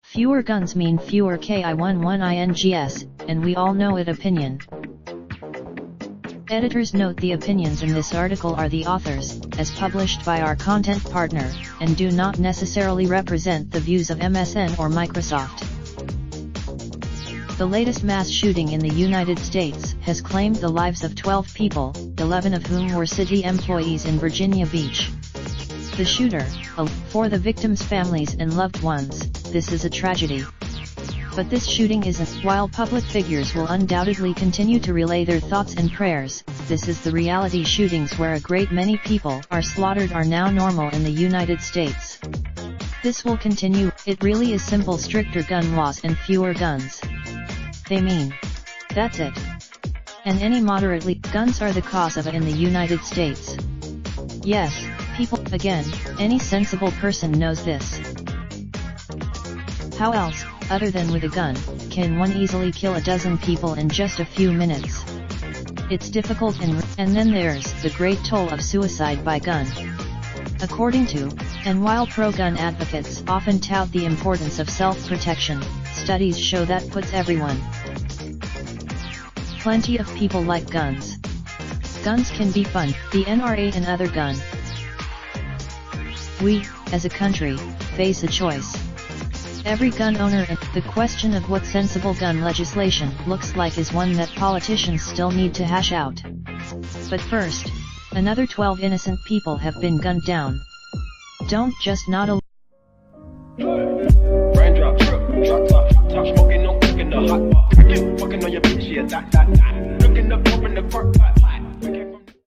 Fewer guns mean fewer KI11INGs, and we all know it. Opinion. Editors note the opinions in this article are the authors, as published by our content partner, and do not necessarily represent the views of MSN or Microsoft. The latest mass shooting in the United States has claimed the lives of 12 people, 11 of whom were city employees in Virginia Beach. The shooter, for the victims' families and loved ones, this is a tragedy. But this shooting isn't. While public figures will undoubtedly continue to relay their thoughts and prayers, this is the reality. Shootings where a great many people are slaughtered are now normal in the United States. This will continue. It really is simple: stricter gun laws and fewer guns. They mean. That's it. And any moderately, guns are the cause of it in the United States. Yes, people, again, any sensible person knows this. How else, other than with a gun, can one easily kill a dozen people in just a few minutes? It's difficult. And then there's the great toll of suicide by gun. According to, and while pro-gun advocates often tout the importance of self-protection, studies show that puts everyone. Plenty of people like guns. Guns can be fun. The NRA and other gun. We, as a country, face a choice. Every gun owner, and the question of what sensible gun legislation looks like is one that politicians still need to hash out. But first, another 12 innocent people have been gunned down. Don't just nod along. Raindrop, drop top, top smoking, no cooking the hot pot. Fucking on your bitch, yeah, that. Looking up, open the park.